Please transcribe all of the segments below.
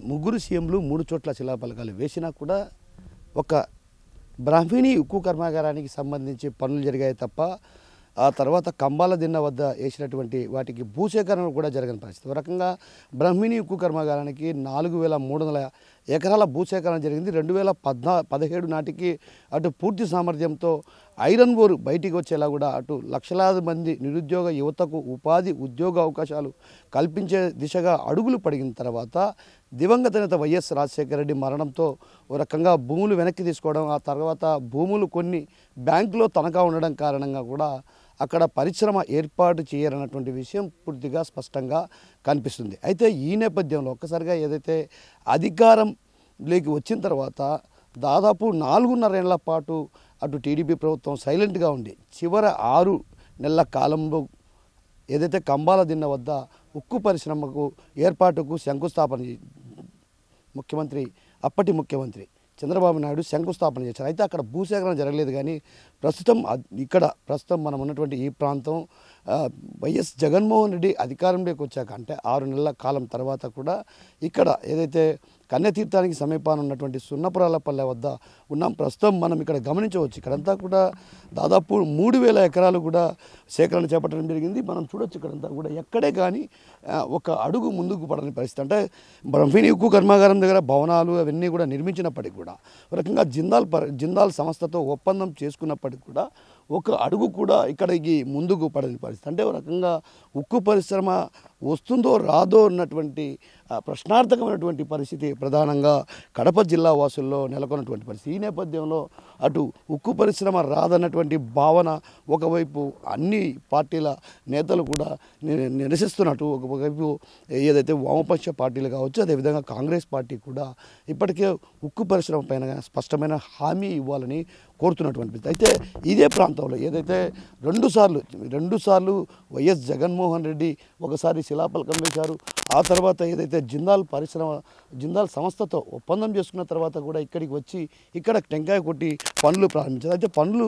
ముగ్గురు సీఎంలు 3 చోట్ల శిలాఫలకాలు వేసినా కూడా ఒక బ్రాహ్మణి ఉక్కు కర్మాగారానికి సంబంధించి పనులు జరిగాయి తప్ప ఆ తర్వాత కంబాల దిన్న వద్ద వేసినటువంటి వాటికి భూసేకరణ కూడా జరగని పరిస్థితి. ఒక రకంగా బ్రాహ్మణి ఉక్కు కర్మాగారానికి 4,300 ఎకరాల భూసేకరణ జరిగింది. 2017 నాటికి అటు పూర్తి సామర్థ్యంతో ఐరన్ ఓర్ బయటికి వచ్చేలా కూడా అటు లక్షలాది మంది నిరుద్యోగ యువతకు ఉపాధి ఉద్యోగ అవకాశాలు కల్పించే దిశగా అడుగులు పడిన తర్వాత దివంగత నేత వైఎస్ రాజశేఖర రెడ్డి మరణంతో ఒక రకంగా భూములు వెనక్కి తీసుకోవడం, ఆ తర్వాత భూములు కొన్ని బ్యాంకులో తనఖా ఉండడం కారణంగా కూడా అక్కడ పరిశ్రమ ఏర్పాటు చేయరన్నటువంటి విషయం పూర్తిగా స్పష్టంగా కనిపిస్తుంది. అయితే ఈ నేపథ్యంలో ఒక్కసారిగా ఏదైతే అధికారంలోకి వచ్చిన తర్వాత దాదాపు 4.5 ఏళ్ల పాటు అటు టీడీపీ ప్రభుత్వం సైలెంట్గా ఉండి చివరి 6 నెలల కాలంలో ఏదైతే కంబాల దిన్న వద్ద ఉక్కు పరిశ్రమకు ఏర్పాటుకు శంకుస్థాపన అప్పటి ముఖ్యమంత్రి చంద్రబాబు నాయుడు శంకుస్థాపన చేశారు. అయితే అక్కడ భూసేకరణ జరగలేదు. కానీ ప్రస్తుతం మనం ఉన్నటువంటి ఈ ప్రాంతం వైఎస్ జగన్మోహన్ రెడ్డి అధికారంలోకి వచ్చాక అంటే 6 నెలల కాలం తర్వాత కూడా ఇక్కడ ఏదైతే కన్యతీర్థానికి సమీపాన ఉన్నటువంటి సున్నపురాలపల్లె వద్ద ఉన్నాం. ప్రస్తుతం మనం ఇక్కడ గమనించవచ్చు, ఇక్కడంతా కూడా దాదాపు 3,000 ఎకరాలు కూడా సేకరణ చేపట్టడం జరిగింది. మనం చూడొచ్చు ఇక్కడంతా కూడా ఎక్కడే కానీ ఒక అడుగు ముందుకు పడని పరిస్థితి. అంటే బ్రహ్మిణి ఉక్కు కర్మాగారం దగ్గర భవనాలు అవన్నీ కూడా నిర్మించినప్పటికీ కూడా ఒక రకంగా జిందాల్ సంస్థతో ఒప్పందం చేసుకున్నప్పటికీ కూడా ఒక అడుగు కూడా ఇక్కడికి ముందుకు పడని పరిస్థితి. అంటే ఒక రకంగా ఉక్కు పరిశ్రమ వస్తుందో రాదో అన్నటువంటి ప్రశ్నార్థకమైనటువంటి పరిస్థితి ప్రధానంగా కడప జిల్లా వాసుల్లో నెలకొన్నటువంటి పరిస్థితి. ఈ నేపథ్యంలో అటు ఉక్కు పరిశ్రమ రాదన్నటువంటి భావన ఒకవైపు అన్ని పార్టీల నేతలు కూడా నిరసిస్తున్నట్టు, ఒకవైపు ఏదైతే వామపక్ష పార్టీలు కావచ్చు అదేవిధంగా కాంగ్రెస్ పార్టీ కూడా ఇప్పటికే ఉక్కు పరిశ్రమ పైన స్పష్టమైన హామీ ఇవ్వాలని కోరుతున్నటువంటి. అయితే ఇదే ప్రాంతంలో ఏదైతే రెండు సార్లు వైఎస్ జగన్మోహన్ రెడ్డి ఒకసారి శిలాఫలకం వేశారు, ఆ తర్వాత ఏదైతే జిందాల్ సంస్థతో ఒప్పందం చేసుకున్న తర్వాత కూడా ఇక్కడికి వచ్చి ఇక్కడ టెంకాయ కొట్టి పనులు ప్రారంభించారు. అయితే పనులు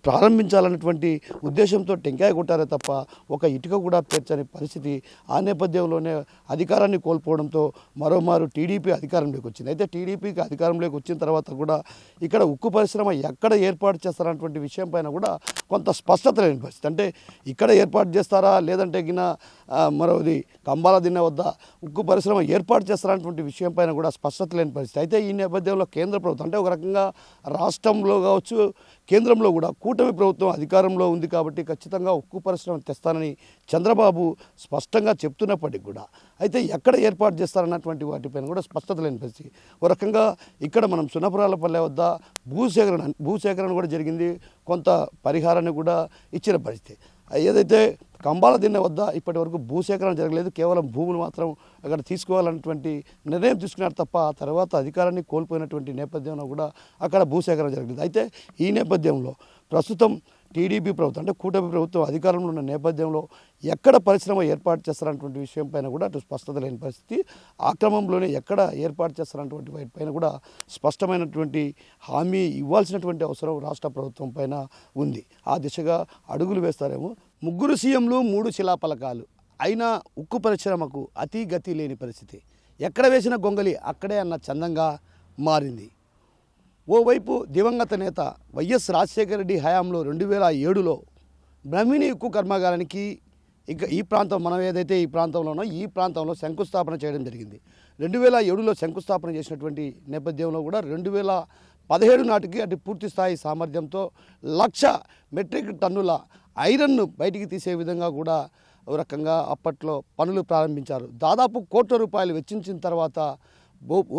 ప్రారంభించాలన్నటువంటి ఉద్దేశంతో టెంకాయ కొట్టారే తప్ప ఒక ఇటుక కూడా పేర్చని పరిస్థితి. ఆ నేపథ్యంలోనే అధికారాన్ని కోల్పోవడంతో మరోమారు టీడీపీ అధికారంలోకి వచ్చింది. అయితే టీడీపీకి అధికారంలోకి వచ్చిన తర్వాత కూడా ఇక్కడ ఉక్కు పరిశ్రమ ఎక్కడ ఏర్పాటు చేస్తారన్నటువంటి విషయం పైన కూడా కొంత స్పష్టత లేని పరిస్థితి. అంటే ఇక్కడ ఏర్పాటు చేస్తారా లేదంటే మరోది కంబాల దిన్న వద్ద ఉక్కు పరిశ్రమ ఏర్పాటు చేస్తారన్నటువంటి విషయం పైన కూడా స్పష్టత లేని పరిస్థితి. అయితే ఈ నేపథ్యంలో కేంద్ర ప్రభుత్వం అంటే ఒక రకంగా రాష్ట్రంలో కావచ్చు కేంద్రంలో కూడా కూటమి ప్రభుత్వం అధికారంలో ఉంది కాబట్టి ఖచ్చితంగా ఉక్కు పరిశ్రమ తెస్తానని చంద్రబాబు స్పష్టంగా చెప్తున్నప్పటికీ కూడా అయితే ఎక్కడ ఏర్పాటు చేస్తారన్నటువంటి వాటిపైన కూడా స్పష్టత లేని పరిస్థితి. ఒక రకంగా ఇక్కడ మనం సున్నపురాలపల్లె వద్ద భూసేకరణ కూడా జరిగింది, కొంత పరిహారాన్ని కూడా ఇచ్చిన పరిస్థితి. ఏదైతే కంబాల దిన్న వద్ద ఇప్పటి వరకు భూసేకరణ జరగలేదు, కేవలం భూములు మాత్రం అక్కడ తీసుకోవాలన్నటువంటి నిర్ణయం తీసుకున్నారు తప్ప ఆ తర్వాత అధికారాన్ని కోల్పోయినటువంటి నేపథ్యంలో కూడా అక్కడ భూసేకరణ జరగలేదు. అయితే ఈ నేపథ్యంలో ప్రస్తుతం టీడీపీ ప్రభుత్వం అంటే కూటమి ప్రభుత్వం అధికారంలో ఉన్న నేపథ్యంలో ఎక్కడ పరిశ్రమ ఏర్పాటు చేస్తారన్నటువంటి విషయం పైన కూడా అటు స్పష్టత లేని పరిస్థితి. ఆ క్రమంలోనే ఎక్కడ ఏర్పాటు చేస్తారన్నటువంటి వాటిపైన కూడా స్పష్టమైనటువంటి హామీ ఇవ్వాల్సినటువంటి అవసరం రాష్ట్ర ప్రభుత్వం పైన ఉంది. ఆ దిశగా అడుగులు వేస్తారేమో. 3 సీఎంలు 3 శిలాఫలకాలు అయినా ఉక్కు పరిశ్రమకు అతి గతి లేని పరిస్థితి. ఎక్కడ వేసిన గొంగలి అక్కడే అన్న చందంగా మారింది. ఓవైపు దివంగత నేత వైఎస్ రాజశేఖర రెడ్డి హయాంలో 2007లో బ్రాహ్మణి ఉక్కు కర్మాగారానికి ఈ ప్రాంతం మనం ఏదైతే ఈ ప్రాంతంలోనో ఈ ప్రాంతంలో శంకుస్థాపన చేయడం జరిగింది. 2007లో శంకుస్థాపన చేసినటువంటి నేపథ్యంలో కూడా 2017 నాటికి అటు పూర్తి స్థాయి సామర్థ్యంతో 1,00,000 మెట్రిక్ టన్నుల ఐరన్ను బయటికి తీసే విధంగా కూడా ఒక రకంగా అప్పట్లో పనులు ప్రారంభించారు. దాదాపు ₹1,00,00,000 వెచ్చించిన తర్వాత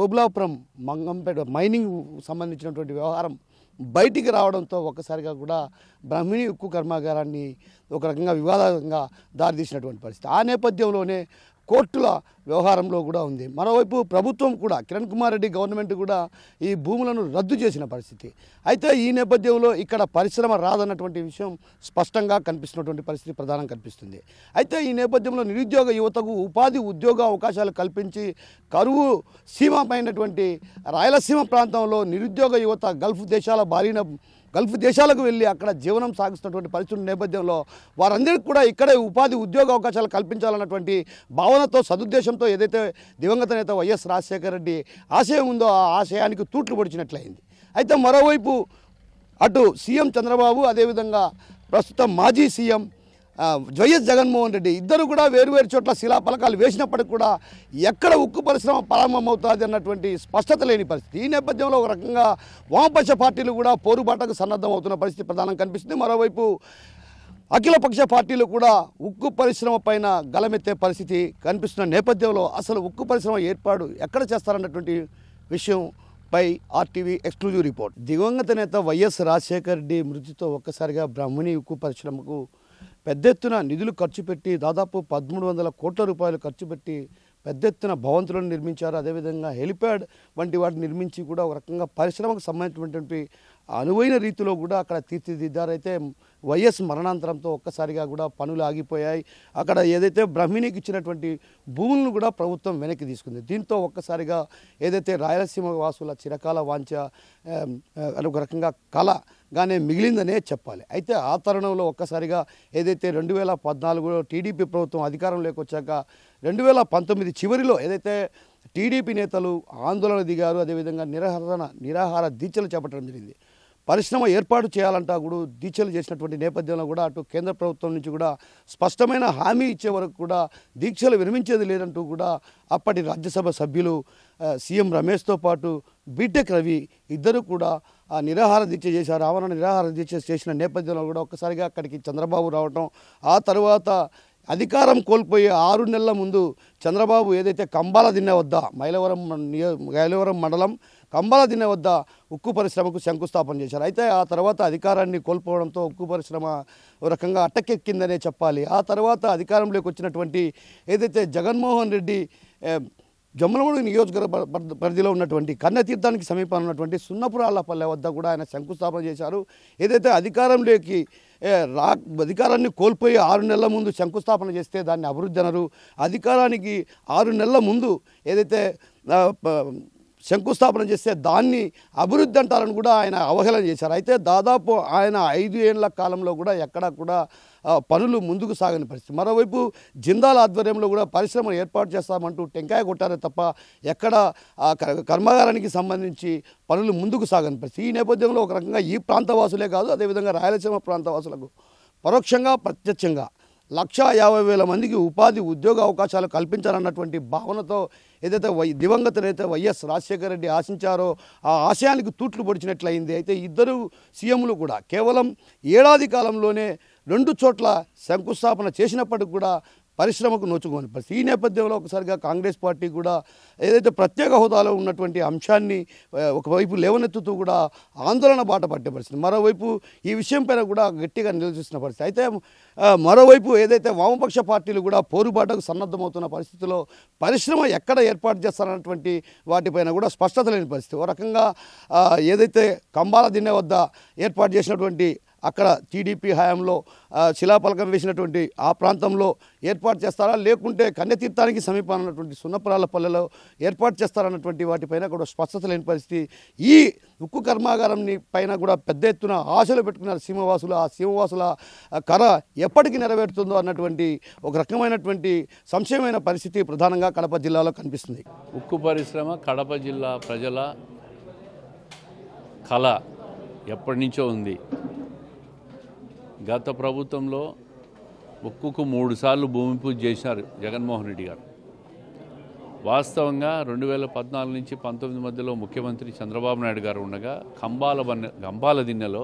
ఓబులాపురం మంగంపేట మైనింగ్ సంబంధించినటువంటి వ్యవహారం బయటికి రావడంతో ఒక్కసారిగా కూడా బ్రాహ్మణి ఉక్కు కర్మాగారాన్ని ఒక రకంగా వివాదంగా దారితీసినటువంటి పరిస్థితి. ఆ నేపథ్యంలోనే కోర్టుల వ్యవహారంలో కూడా ఉంది. మరోవైపు ప్రభుత్వం కూడా కిరణ్ కుమార్ రెడ్డి గవర్నమెంట్ కూడా ఈ భూములను రద్దు చేసిన పరిస్థితి. అయితే ఈ నేపథ్యంలో ఇక్కడ పరిశ్రమ రాదన్నటువంటి విషయం స్పష్టంగా కనిపిస్తున్నటువంటి పరిస్థితి ప్రధానంగా కనిపిస్తుంది. అయితే ఈ నేపథ్యంలో నిరుద్యోగ యువతకు ఉపాధి ఉద్యోగ అవకాశాలు కల్పించి కరువు సీమపైనటువంటి రాయలసీమ ప్రాంతంలో నిరుద్యోగ యువత గల్ఫ్ దేశాల బారిన గల్ఫ్ దేశాలకు వెళ్ళి అక్కడ జీవనం సాగిస్తున్నటువంటి పరిస్థితుల నేపథ్యంలో వారందరికీ కూడా ఇక్కడే ఉపాధి ఉద్యోగ అవకాశాలు కల్పించాలన్నటువంటి భావనతో సదుద్దేశంతో ఏదైతే దివంగత నేత వైఎస్ రాజశేఖర రెడ్డి ఆశయం ఉందో ఆ ఆశయానికి తూట్లు పొడిచినట్లయింది. అయితే మరోవైపు అటు సీఎం చంద్రబాబు అదేవిధంగా ప్రస్తుతం మాజీ సీఎం వైఎస్ జగన్మోహన్ రెడ్డి ఇద్దరు కూడా వేరువేరు చోట్ల శిలాఫలకాలు వేసినప్పటికీ కూడా ఎక్కడ ఉక్కు పరిశ్రమ ప్రారంభమవుతుంది అన్నటువంటి స్పష్టత లేని పరిస్థితి. ఈ నేపథ్యంలో ఒక రకంగా వామపక్ష పార్టీలు కూడా పోరుబాటకు సన్నద్ధం అవుతున్న పరిస్థితి ప్రధానంగా కనిపిస్తుంది. మరోవైపు అఖిలపక్ష పార్టీలు కూడా ఉక్కు పరిశ్రమ పైన గలమెత్తే పరిస్థితి కనిపిస్తున్న నేపథ్యంలో అసలు ఉక్కు పరిశ్రమ ఏర్పాటు ఎక్కడ చేస్తారన్నటువంటి విషయంపై ఆర్టీవీ ఎక్స్క్లూజివ్ రిపోర్ట్. దివంగత నేత వైఎస్ రాజశేఖర రెడ్డి మృతితో ఒక్కసారిగా బ్రహ్మణి ఉక్కు పరిశ్రమకు పెద్ద ఎత్తున నిధులు ఖర్చు పెట్టి దాదాపు 1300 కోట్ల రూపాయలు ఖర్చు పెట్టి పెద్ద ఎత్తున భవంతులను నిర్మించారు. అదేవిధంగా హెలిప్యాడ్ వంటి వాటిని నిర్మించి కూడా ఒక రకంగా పరిశ్రమకు సంబంధించినటువంటి అనువైన రీతిలో కూడా అక్కడ తీర్చిదిద్దారు. అయితే వైఎస్ మరణాంతరంతో ఒక్కసారిగా కూడా పనులు ఆగిపోయాయి. అక్కడ ఏదైతే బ్రహ్మిణికి ఇచ్చినటువంటి భూములను కూడా ప్రభుత్వం వెనక్కి తీసుకుంది. దీంతో ఒక్కసారిగా ఏదైతే రాయలసీమ వాసుల చిరకాల వాంఛ ఒక రకంగా కళగానే మిగిలిందనే చెప్పాలి. అయితే ఆ తరుణంలో ఒక్కసారిగా ఏదైతే 2014లో టీడీపీ ప్రభుత్వం అధికారంలోకి వచ్చాక 2019 చివరిలో ఏదైతే టీడీపీ నేతలు ఆందోళన దిగారు, అదేవిధంగా నిరాహార దీక్షలు చేపట్టడం జరిగింది. పరిశ్రమ ఏర్పాటు చేయాలంటా కూడా దీక్షలు చేసినటువంటి నేపథ్యంలో కూడా అటు కేంద్ర ప్రభుత్వం నుంచి కూడా స్పష్టమైన హామీ ఇచ్చే వరకు కూడా దీక్షలు విరమించేది లేదంటూ కూడా అప్పటి రాజ్యసభ సభ్యులు సీఎం రమేష్తో పాటు బీటెక్ రవి ఇద్దరు కూడా నిరాహార దీక్ష చేశారు. ఆవరణ నిరాహార దీక్ష చేసిన నేపథ్యంలో కూడా ఒక్కసారిగా అక్కడికి చంద్రబాబు రావటం, ఆ తర్వాత అధికారం కోల్పోయే 6 నెలల ముందు చంద్రబాబు ఏదైతే కంబాల దిన్నె వద్ద మైలవరం మండలం కంబాల దిన్నె వద్ద ఉక్కు పరిశ్రమకు శంకుస్థాపన చేశారు. అయితే ఆ తర్వాత అధికారాన్ని కోల్పోవడంతో ఉక్కు పరిశ్రమ ఒక రకంగా అట్టకెక్కిందనే చెప్పాలి. ఆ తర్వాత అధికారంలోకి వచ్చినటువంటి ఏదైతే జగన్మోహన్ రెడ్డి జమ్మలమడుగు నియోజకవర్గ పరిధిలో ఉన్నటువంటి కన్నతీర్థానికి సమీపంలో ఉన్నటువంటి సున్నపురాళ్లపల్లె వద్ద కూడా ఆయన శంకుస్థాపన చేశారు. ఏదైతే అధికారాన్ని కోల్పోయి 6 నెలల ముందు శంకుస్థాపన చేస్తే దాన్ని అభివృద్ధి అనరు. అధికారానికి 6 నెలల ముందు ఏదైతే శంకుస్థాపన చేస్తే దాన్ని అభివృద్ధి అంటారని కూడా ఆయన అవహేళన చేశారు. అయితే దాదాపు ఆయన 5 ఏళ్ల కాలంలో కూడా ఎక్కడా కూడా పనులు ముందుకు సాగని పరిస్థితి. మరోవైపు జిందాల్ ఆధ్వర్యంలో కూడా పరిశ్రమ ఏర్పాటు చేస్తామంటూ టెంకాయ కొట్టారే తప్ప ఎక్కడ కర్మాగారానికి సంబంధించి పనులు ముందుకు సాగని పరిస్థితి. ఈ నేపథ్యంలో ఒక రకంగా ఈ ప్రాంతవాసులే కాదు, అదేవిధంగా రాయలసీమ ప్రాంతవాసులకు పరోక్షంగా ప్రత్యక్షంగా 150,000 మందికి ఉపాధి ఉద్యోగ అవకాశాలు కల్పించాలన్నటువంటి భావనతో ఏదైతే దివంగత నేత వైఎస్ రాజశేఖర రెడ్డి ఆశించారో ఆ ఆశయానికి తూట్లు పొడిచినట్లయింది. అయితే ఇద్దరు సీఎంలు కూడా కేవలం ఏడాది కాలంలోనే 2 చోట్ల శంకుస్థాపన చేసినప్పటికి కూడా పరిశ్రమకు నోచుకోని పరిస్థితి. ఈ నేపథ్యంలో ఒకసారిగా కాంగ్రెస్ పార్టీ కూడా ఏదైతే ప్రత్యేక హోదాలో ఉన్నటువంటి అంశాన్ని ఒకవైపు లేవనెత్తుతూ కూడా ఆందోళన బాట పట్టే పరిస్థితి, మరోవైపు ఈ విషయంపైన కూడా గట్టిగా నిలదీస్తున్న పరిస్థితి. అయితే మరోవైపు ఏదైతే వామపక్ష పార్టీలు కూడా పోరుబాటకు సన్నద్ధమవుతున్న పరిస్థితిలో పరిశ్రమ ఎక్కడ ఏర్పాటు చేస్తారన్నటువంటి వాటిపైన కూడా స్పష్టత లేని పరిస్థితి. ఓ రకంగా ఏదైతే కంబాల దిన్నె వద్ద ఏర్పాటు చేసినటువంటి అక్కడ టీడీపీ హయాంలో శిలాఫలకం వేసినటువంటి ఆ ప్రాంతంలో ఏర్పాటు చేస్తారా, లేకుంటే కన్యతీర్థానికి సమీపంలో ఉన్నటువంటి సున్నపురాళ్లపల్లెలో ఏర్పాటు చేస్తారన్నటువంటి వాటిపైన కూడా స్పష్టత లేని పరిస్థితి. ఈ ఉక్కు కర్మాగారం పైన కూడా పెద్ద ఎత్తున ఆశలు పెట్టుకున్నారు సీమవాసులు. ఆ సీమవాసుల కర ఎప్పటికీ నెరవేరుతుందో అన్నటువంటి ఒక రకమైనటువంటి సంశయమైన పరిస్థితి ప్రధానంగా కడప జిల్లాలో కనిపిస్తుంది. ఉక్కు పరిశ్రమ కడప జిల్లా ప్రజల కళ ఎప్పటి నుంచో ఉంది. గత ప్రభుత్వంలో ఉక్కుకు 3 సార్లు భూమి పూజ చేశారు జగన్మోహన్ రెడ్డి గారు. వాస్తవంగా 2014 నుంచి 19 మధ్యలో ముఖ్యమంత్రి చంద్రబాబు నాయుడు గారు ఉండగా కంబాల దిన్నెలో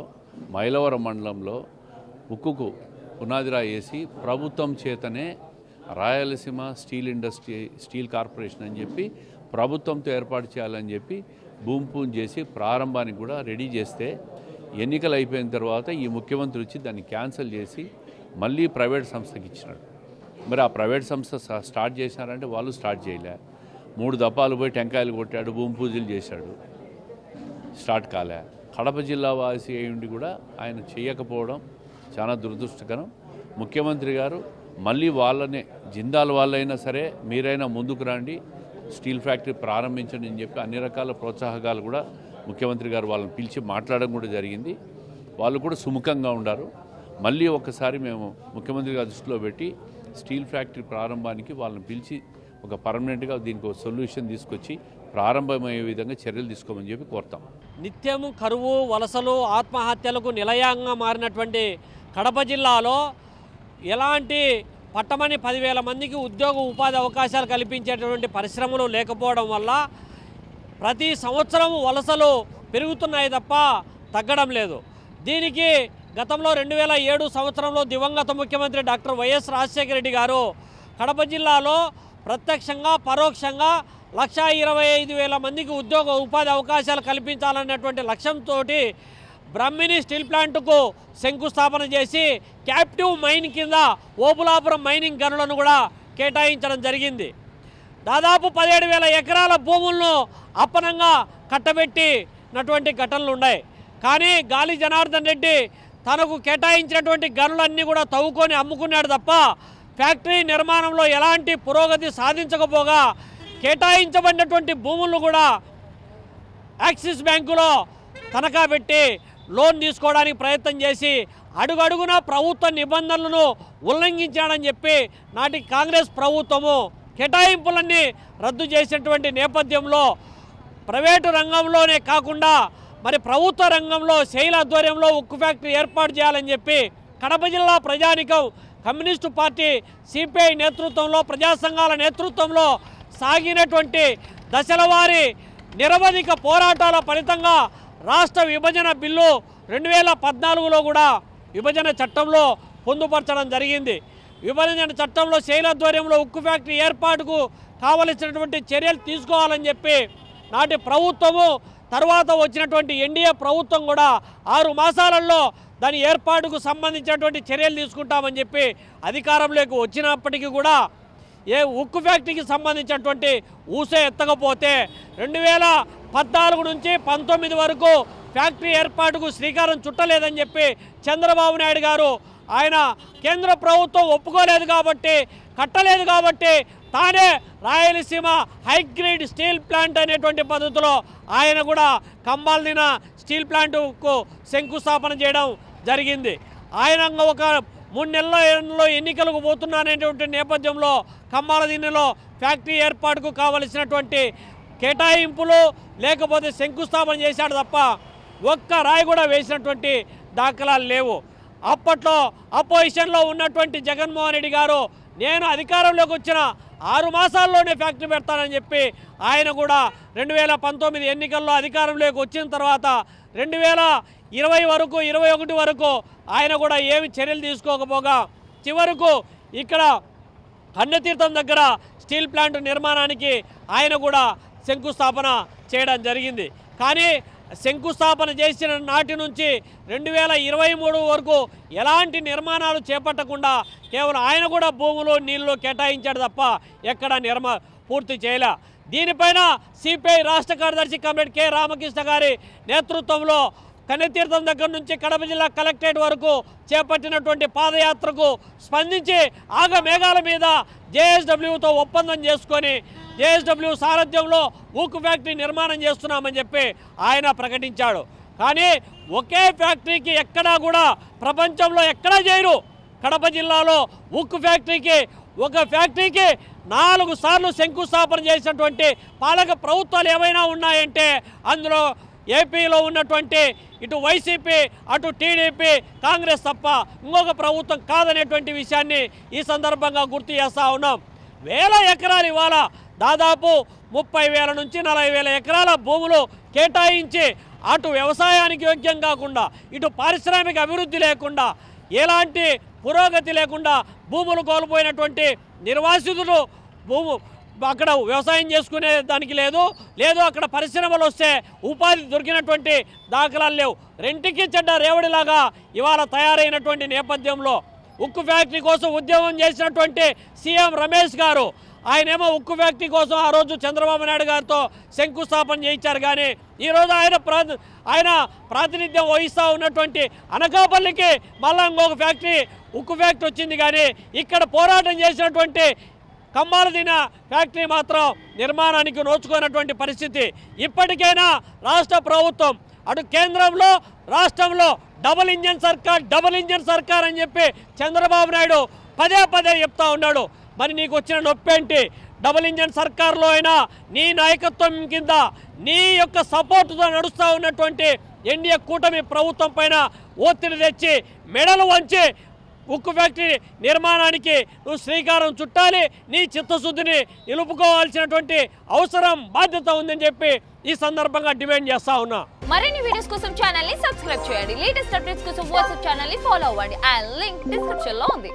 మైలవరం మండలంలో ఉక్కుకు పునాదిరాయి వేసి ప్రభుత్వం చేతనే రాయలసీమ స్టీల్ కార్పొరేషన్ అని చెప్పి ప్రభుత్వంతో ఏర్పాటు చేయాలని చెప్పి భూమి పూజ చేసి ప్రారంభానికి కూడా రెడీ చేస్తే ఎన్నికలు అయిపోయిన తర్వాత ఈ ముఖ్యమంత్రి వచ్చి దాన్ని క్యాన్సిల్ చేసి మళ్ళీ ప్రైవేట్ సంస్థకి ఇచ్చినాడు. మరి ఆ ప్రైవేట్ సంస్థ స్టార్ట్ చేసినారంటే వాళ్ళు స్టార్ట్ చేయలే. 3 దఫాలు పోయి టెంకాయలు కొట్టాడు, భూమి పూజలు చేశాడు, స్టార్ట్ కాలే. కడప జిల్లా వాసి అయ్యుండి కూడా ఆయన చేయకపోవడం చాలా దురదృష్టకరం. ముఖ్యమంత్రి గారు మళ్ళీ వాళ్ళనే జిందాల్ వాళ్ళైనా సరే మీరైనా ముందుకు రండి, స్టీల్ ఫ్యాక్టరీ ప్రారంభించండి అని చెప్పి అన్ని రకాల ప్రోత్సాహకాలు కూడా ముఖ్యమంత్రి గారు వాళ్ళని పిలిచి మాట్లాడడం కూడా జరిగింది. వాళ్ళు కూడా సుముఖంగా ఉండారు. మళ్ళీ ఒకసారి మేము ముఖ్యమంత్రి గారి దృష్టిలో పెట్టి స్టీల్ ఫ్యాక్టరీ ప్రారంభానికి వాళ్ళని పిలిచి ఒక పర్మనెంట్గా దీనికి ఒక సొల్యూషన్ తీసుకొచ్చి ప్రారంభమయ్యే విధంగా చర్యలు తీసుకోమని చెప్పి కోరుతాం. నిత్యం కరువు, వలసలు, ఆత్మహత్యలకు నిలయంగా మారినటువంటి కడప జిల్లాలో ఎలాంటి పట్టమని 10,000 మందికి ఉద్యోగ ఉపాధి అవకాశాలు కల్పించేటటువంటి పరిశ్రమలు లేకపోవడం వల్ల ప్రతి సంవత్సరం వలసలు పెరుగుతున్నాయి తప్ప తగ్గడం లేదు. దీనికి గతంలో 2007 సంవత్సరంలో దివంగత ముఖ్యమంత్రి డాక్టర్ వైఎస్ రాజశేఖర రెడ్డి గారు కడప జిల్లాలో ప్రత్యక్షంగా పరోక్షంగా 1,25,000 మందికి ఉద్యోగ ఉపాధి అవకాశాలు కల్పించాలన్నటువంటి లక్ష్యంతో బ్రహ్మిణి స్టీల్ ప్లాంట్కు శంకుస్థాపన చేసి క్యాప్టివ్ మైన్ కింద ఓబులాపురం మైనింగ్ గనులను కూడా కేటాయించడం జరిగింది. దాదాపు 17,000 ఎకరాల భూములను అప్పనంగా కట్టబెట్టినటువంటి ఘటనలు ఉన్నాయి. కానీ గాలి జనార్దన్ రెడ్డి తనకు కేటాయించినటువంటి గనులన్నీ కూడా తవ్వుకొని అమ్ముకున్నాడు తప్ప ఫ్యాక్టరీ నిర్మాణంలో ఎలాంటి పురోగతి సాధించకపోగా కేటాయించబడినటువంటి భూములను కూడా యాక్సిస్ బ్యాంకులో తనఖా పెట్టి లోన్ తీసుకోవడానికి ప్రయత్నం చేసి అడుగడుగునా ప్రభుత్వ నిబంధనలను ఉల్లంఘించాడని చెప్పి నాటి కాంగ్రెస్ ప్రభుత్వము కేటాయింపులన్నీ రద్దు చేసినటువంటి నేపథ్యంలో ప్రైవేటు రంగంలోనే కాకుండా మరి ప్రభుత్వ రంగంలో శైల ఆధ్వర్యంలో ఉక్కు ఫ్యాక్టరీ ఏర్పాటు చేయాలని చెప్పి కడప జిల్లా ప్రజానికం కమ్యూనిస్టు పార్టీ సిపిఐ నేతృత్వంలో ప్రజా సంఘాల నేతృత్వంలో సాగినటువంటి దశలవారీ నిరవధిక పోరాటాల ఫలితంగా రాష్ట్ర విభజన బిల్లు 2014లో కూడా విభజన చట్టంలో పొందుపరచడం జరిగింది. విభజన చట్టంలో శైల ఆధ్వర్యంలో ఉక్కు ఫ్యాక్టరీ ఏర్పాటుకు కావలసినటువంటి చర్యలు తీసుకోవాలని చెప్పి నాటి ప్రభుత్వము తర్వాత వచ్చినటువంటి ఎన్డీఏ ప్రభుత్వం కూడా 6 మాసాలలో దాని ఏర్పాటుకు సంబంధించినటువంటి చర్యలు తీసుకుంటామని చెప్పి అధికారంలోకి వచ్చినప్పటికీ కూడా ఏ ఉక్కు ఫ్యాక్టరీకి సంబంధించినటువంటి ఊసే ఎత్తకపోతే 2014 నుంచి 19 వరకు ఫ్యాక్టరీ ఏర్పాటుకు శ్రీకారం చుట్టలేదని చెప్పి చంద్రబాబు నాయుడు గారు ఆయన కేంద్ర ప్రభుత్వం ఒప్పుకోలేదు కాబట్టి కట్టలేదు కాబట్టి తానే రాయలసీమ హైగ్రేడ్ స్టీల్ ప్లాంట్ అనేటువంటి పద్ధతిలో ఆయన కూడా కంబాల్దిన స్టీల్ ప్లాంటుకు శంకుస్థాపన చేయడం జరిగింది. ఆయన ఒక 3 నెలల్లో ఎన్నికలకు పోతున్నాననేటువంటి నేపథ్యంలో కంబాలదిన్నెలో ఫ్యాక్టరీ ఏర్పాటుకు కావలసినటువంటి కేటాయింపులు లేకపోతే శంకుస్థాపన చేశాడు తప్ప ఒక్క రాయి కూడా వేసినటువంటి దాఖలాలు లేవు. అప్పట్లో అపోజిషన్లో ఉన్నటువంటి జగన్మోహన్ రెడ్డి గారు నేను అధికారంలోకి వచ్చిన 6 మాసాల్లోనే ఫ్యాక్టరీ పెడతానని చెప్పి ఆయన కూడా 2019 ఎన్నికల్లో అధికారంలోకి వచ్చిన తర్వాత 2020 వరకు 21 వరకు ఆయన కూడా ఏమి చర్యలు తీసుకోకపోగా చివరకు ఇక్కడ అన్నతీర్థం దగ్గర స్టీల్ ప్లాంట్ నిర్మాణానికి ఆయన కూడా శంకుస్థాపన చేయడం జరిగింది. కానీ శంకుస్థాపన చేసిన నాటి నుంచి 2023 వరకు ఎలాంటి నిర్మాణాలు చేపట్టకుండా కేవలం ఆయన కూడా భూములు నీళ్లు కేటాయించాడు తప్ప ఎక్కడ పూర్తి చేయలే. దీనిపైన సిపిఐ రాష్ట్ర కార్యదర్శి కమిటీ కె రామకృష్ణ గారి నేతృత్వంలో కన్నెతీర్థం దగ్గర నుంచి కడప జిల్లా కలెక్టరేట్ వరకు చేపట్టినటువంటి పాదయాత్రకు స్పందించి ఆగమేఘాల మీద జేఎస్డబ్ల్యూతో ఒప్పందం చేసుకొని జేఎస్డబ్ల్యూ సారథ్యంలో ఉక్కు ఫ్యాక్టరీ నిర్మాణం చేస్తున్నామని చెప్పి ఆయన ప్రకటించాడు. కానీ ఒకే ఫ్యాక్టరీకి ఎక్కడా కూడా ప్రపంచంలో ఎక్కడా చేయరు. కడప జిల్లాలో ఉక్కు ఫ్యాక్టరీకి ఒక ఫ్యాక్టరీకి 4 సార్లు శంకుస్థాపన చేసినటువంటి పాలక ప్రభుత్వాలు ఏమైనా ఉన్నాయంటే అందులో ఏపీలో ఉన్నటువంటి ఇటు వైసీపీ అటు టీడీపీ కాంగ్రెస్ తప్ప ఇంకొక ప్రభుత్వం కాదనేటువంటి విషయాన్ని ఈ సందర్భంగా గుర్తు చేస్తూ ఉన్నాం. వేల ఎకరాలు ఇవాళ దాదాపు 30,000 నుంచి 40,000 ఎకరాల భూములు కేటాయించి అటు వ్యవసాయానికి యోగ్యం కాకుండా ఇటు పారిశ్రామిక అభివృద్ధి లేకుండా ఎలాంటి పురోగతి లేకుండా భూములు కోల్పోయినటువంటి నిర్వాసితులు అక్కడ వ్యవసాయం చేసుకునే దానికి లేదు అక్కడ పరిశ్రమలు వస్తే ఉపాధి దొరికినటువంటి దాఖలాలు లేవు. రెంటికి చెడ్డ రేవడిలాగా ఇవాళ తయారైనటువంటి నేపథ్యంలో ఉక్కు ఫ్యాక్టరీ కోసం ఉద్యమం చేసినటువంటి సీఎం రమేష్ గారు ఆయనేమో ఉక్కు ఫ్యాక్టరీ కోసం ఆ రోజు చంద్రబాబు నాయుడు గారితో శంకుస్థాపన చేయించారు. కానీ ఈరోజు ఆయన ప్రాతినిధ్యం వహిస్తూ ఉన్నటువంటి అనకాపల్లికి మళ్ళా ఇంకొక ఫ్యాక్టరీ ఉక్కు ఫ్యాక్టరీ వచ్చింది. కానీ ఇక్కడ పోరాటం చేసినటువంటి కంబాలదిన ఫ్యాక్టరీ మాత్రం నిర్మాణానికి నోచుకున్నటువంటి పరిస్థితి. ఇప్పటికైనా రాష్ట్ర ప్రభుత్వం అటు కేంద్రంలో రాష్ట్రంలో డబుల్ ఇంజన్ సర్కార్ అని చెప్పి చంద్రబాబు నాయుడు పదే పదే చెప్తా ఉన్నాడు. మరి నీకు వచ్చిన నొప్పి ఏంటి? డబుల్ ఇంజన్ సర్కార్లో అయినా నీ నాయకత్వం కింద నీ యొక్క సపోర్టుతో నడుస్తూ ఉన్నటువంటి ఎన్డీఏ కూటమి ప్రభుత్వం పైన ఒత్తిడి తెచ్చి మెడలు వంచి ఉక్కు ఫ్యాక్టరీ నిర్మాణానికి నువ్వు శ్రీకారం చుట్టాలి. నీ చిత్తశుద్ధిని నిలుపుకోవాల్సినటువంటి అవసరం, బాధ్యత ఉందని చెప్పి ఈ సందర్భంగా డిమాండ్ చేస్తా ఉన్నా. మరిన్ని వీడియోస్ కోసం ఛానల్ ని సబ్స్క్రైబ్ చేయండి. లేటెస్ట్ అప్డేట్స్ కోసం వాట్సాప్ ఛానల్ ని ఫాలో అవ్వండి. ఆ లింక్ డిస్క్రిప్షన్ లో ఉంది.